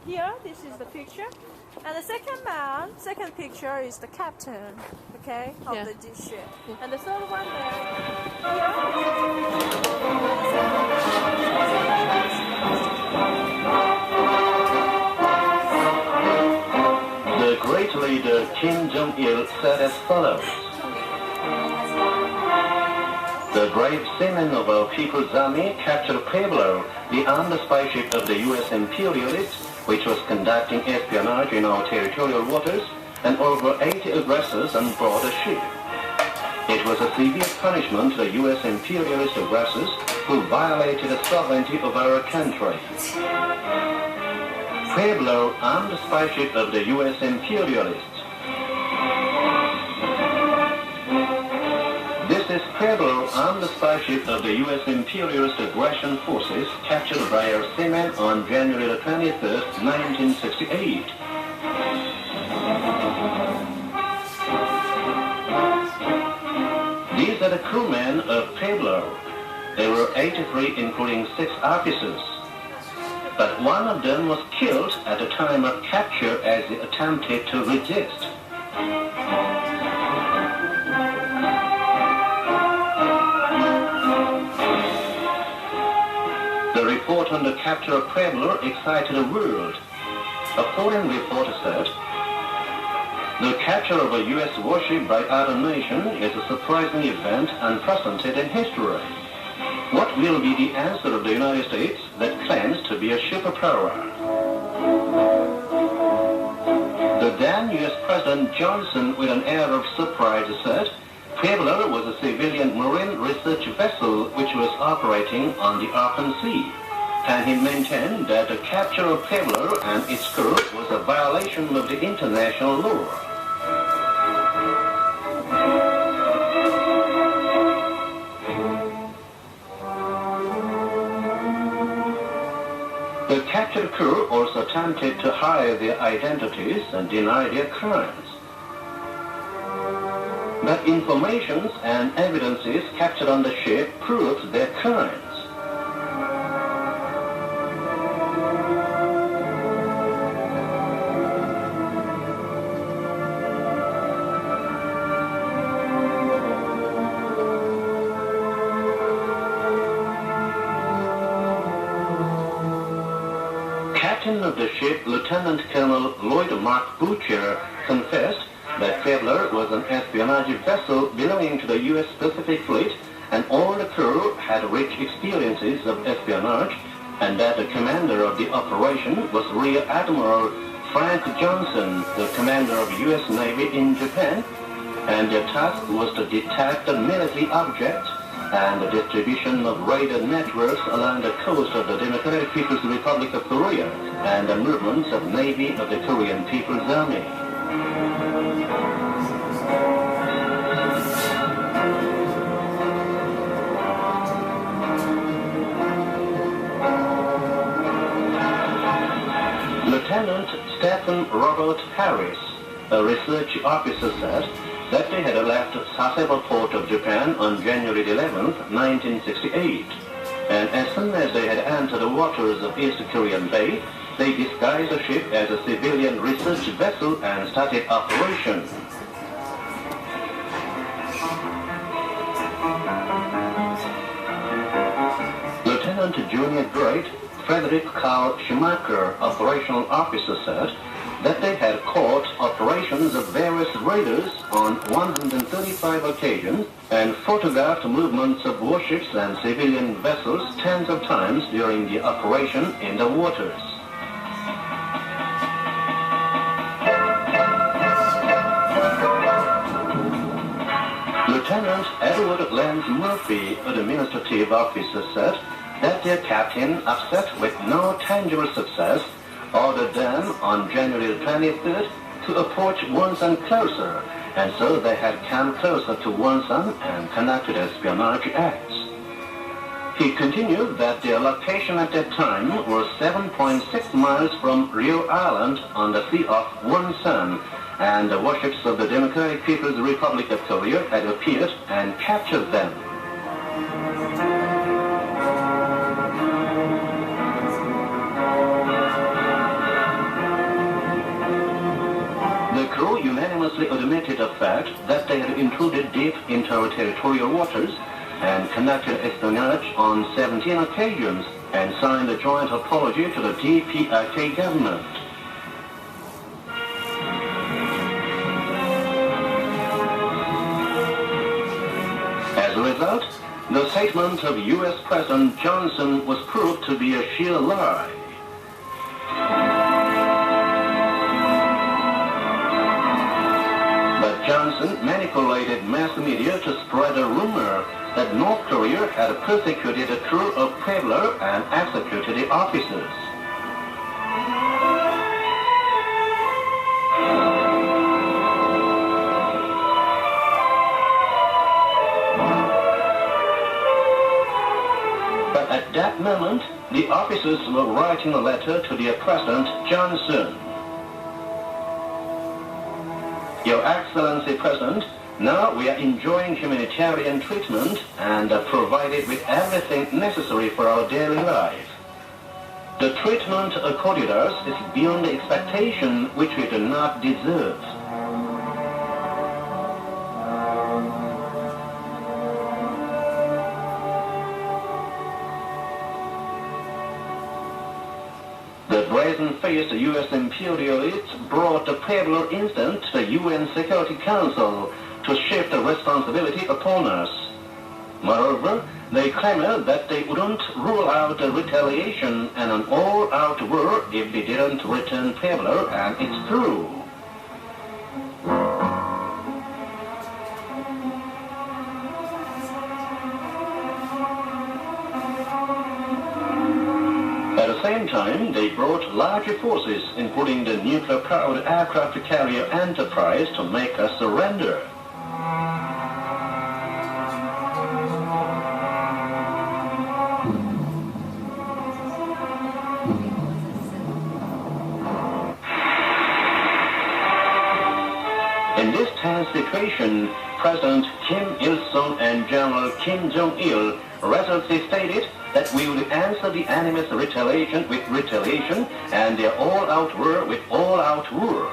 here, this is the picture. And the second picture is the captain, okay, of this ship. Yeah. And the third one there. The great leader Kim Jong-il said as follows: "The brave seamen of our People's Army captured Pueblo, the armed spy ship of the U.S. imperialists, which was conducting espionage in our territorial waters, and over 80 aggressors on board the ship. It was a severe punishment to the U.S. imperialist aggressors who violated the sovereignty of our country." Pueblo, armed spy ship of the U.S. imperialists. This is Pueblo, armed spy ship of the U.S. imperialist aggression forces captured by our seamen on January the 23rd, 1968. These are the crewmen of Pueblo. There were 83, including 6 officers. But one of them was killed at the time of capture as he attempted to resist. The report on the capture of Pueblo excited the world. A foreign reporter said, "The capture of a U.S. warship by other nation is a surprising event unprecedented in history. What will be the answer of the United States that claims to be a superpower?" The then U.S. President Johnson, with an air of surprise, said Pueblo was a civilian marine research vessel which was operating on the open sea, and he maintained that the capture of Pueblo and its crew was a violation of the international law. The captured crew also attempted to hide their identities and deny their crimes. But informations and evidences captured on the ship proved their crimes. Captain of the ship, Lieutenant Colonel Lloyd Mark Butcher, confessed that Pueblo was an espionage vessel belonging to the U.S. Pacific Fleet, and all the crew had rich experiences of espionage, and that the commander of the operation was Rear Admiral Frank Johnson, the commander of U.S. Navy in Japan, and their task was to detect military objects and the distribution of radar networks along the coast of the Democratic People's Republic of Korea and the movements of Navy of the Korean People's Army. Lieutenant Stephen Robert Harris, a research officer, said that they had left Sasebo port of Japan on January 11, 1968. And as soon as they had entered the waters of East Korean Bay, they disguised the ship as a civilian research vessel and started operations. Lieutenant Junior Grade Frederick Carl Schumacher, operational officer, said that they had caught operations of various raiders on 135 occasions and photographed movements of warships and civilian vessels tens of times during the operation in the waters. Lieutenant Edward Lance Murphy, administrative officer, said that their captain, upset with no tangible success, ordered them on January 23rd to approach Wonsan closer, and so they had come closer to Wonsan and conducted espionage acts. He continued that their location at that time was 7.6 miles from Rio Island on the Sea of Wonsan, and the warships of the Democratic People's Republic of Korea had appeared and captured them. unanimously admitted the fact that they had intruded deep into our territorial waters and conducted espionage on 17 occasions and signed a joint apology to the DPRK government. As a result, the statement of U.S. President Johnson was proved to be a sheer lie. But Johnson manipulated mass media to spread a rumor that North Korea had persecuted the crew of Pueblo and executed the officers. But at that moment, the officers were writing a letter to the President Johnson. Your Excellency President, now we are enjoying humanitarian treatment and are provided with everything necessary for our daily life. The treatment accorded us is beyond the expectation which we do not deserve. The brazen-faced U.S. imperialists brought the Pueblo incident to the UN Security Council to shift the responsibility upon us. Moreover, they claimed that they wouldn't rule out a retaliation and an all-out war if they didn't return Pueblo and its crew. At the same time, they brought larger forces, including the nuclear-powered aircraft carrier Enterprise, to make us surrender. In this tense situation, President Kim Il-sung and General Kim Jong-il resolutely stated that we will answer the enemy's retaliation with retaliation and their all-out war with all-out war.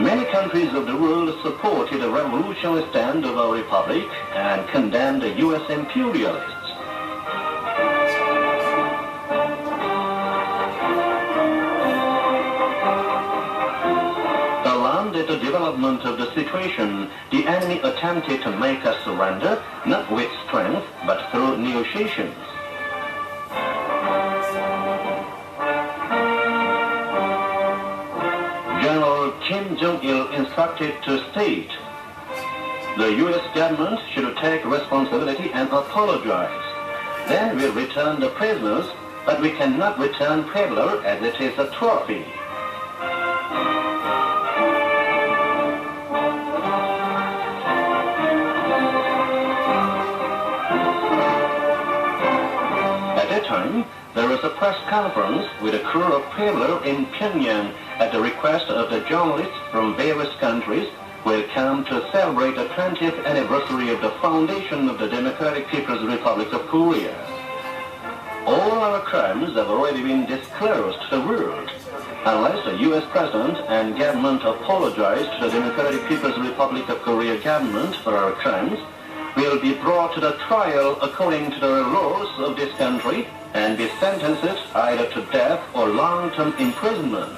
Many countries of the world supported the revolutionary stand of our republic and condemned the U.S. imperialists. Alarmed at the development of the situation, the enemy attempted to make us surrender, not with strength, but through negotiations. General Kim Jong-il instructed to state, the U.S. government should take responsibility and apologize. Then we'll return the prisoners, but we cannot return Pueblo as it is a trophy. At that time, there was a press conference with the crew of Pueblo in Pyongyang at the request of the journalists from various countries who had come to celebrate the 20th anniversary of the foundation of the Democratic People's Republic of Korea. All our crimes have already been disclosed to the world. Unless the U.S. President and government apologize to the Democratic People's Republic of Korea government for our crimes, we will be brought to the trial according to the laws of this country and be sentenced either to death or long-term imprisonment.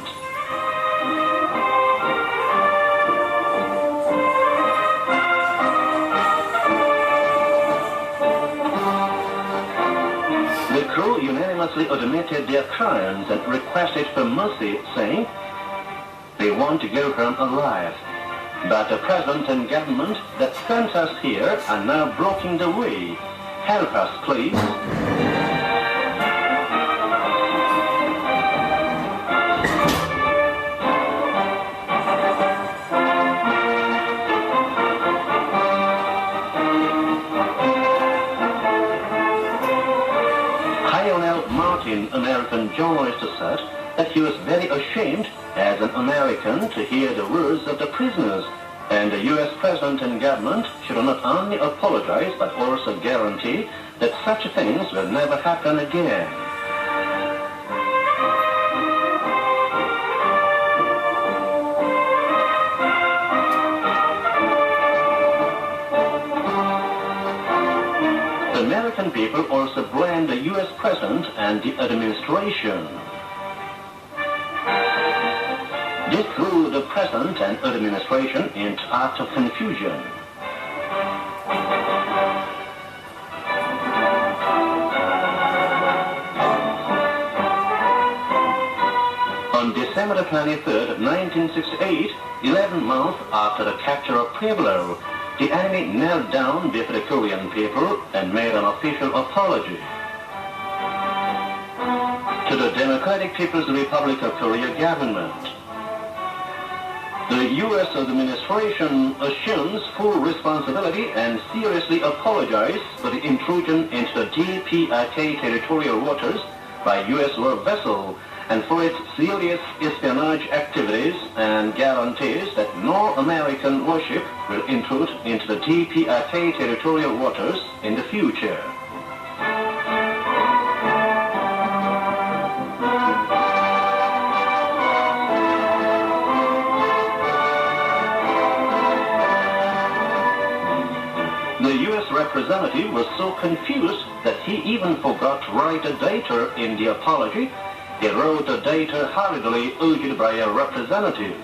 The crew unanimously admitted their crimes and requested for mercy, saying, they want to go home alive. But the President and government that sent us here are now blocking the way. Help us, please. Martin, American journalist, said that he was very ashamed as an American to hear the words of the prisoners, and the U.S. President and government should not only apologize but also guarantee that such things will never happen again. American people also blame the U.S. President and the administration. This threw the President and administration into utter confusion. On December 23, 1968, 11 months after the capture of Pueblo, the enemy knelt down before the Korean people and made an official apology. To the Democratic People's Republic of Korea government, the U.S. administration assumes full responsibility and seriously apologizes for the intrusion into the DPRK territorial waters by U.S. war vessel and for its serious espionage activities, and guarantees that no American warship will intrude into the DPRK territorial waters in the future. The U.S. representative was so confused that he even forgot to write a data in the apology. He wrote the data hurriedly urged by a representative.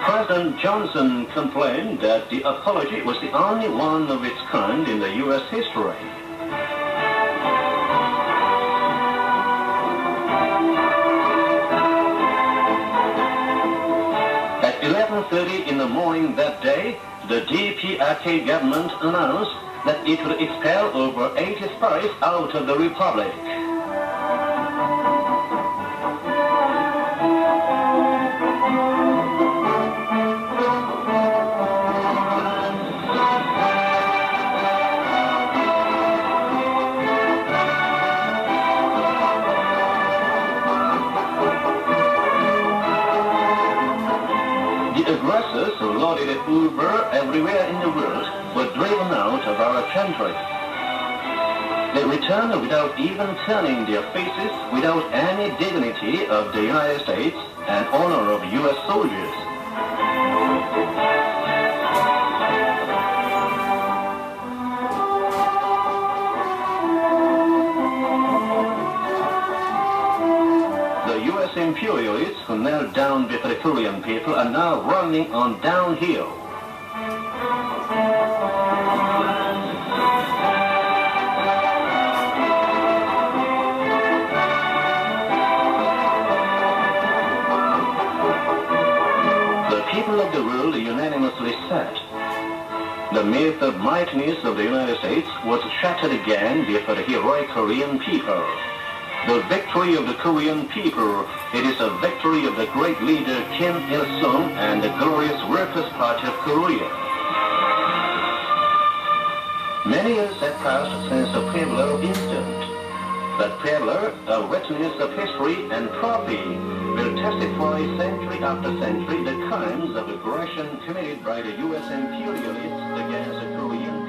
President Johnson complained that the apology was the only one of its kind in the U.S. history. At 11:30 in the morning that day, the DPRK government announced that it would expel over 80 spies out of the Republic. The aggressors who loaded at Woodward everywhere in the world were driven out of our country. They returned without even turning their faces, without any dignity of the United States and honor of U.S. soldiers. The U.S. imperialists who knelt down before the Korean people are now running on downhill. The people of the world unanimously said the myth of mightiness of the United States was shattered again before the heroic Korean people. The victory of the Korean people, it is a victory of the great leader Kim Il-sung and the glorious Workers' Party of Korea. Many years have passed since the Pueblo incident, but Pueblo, a witness of history and prophecy, will testify century after century the crimes of aggression committed by the U.S. imperialists against the Korean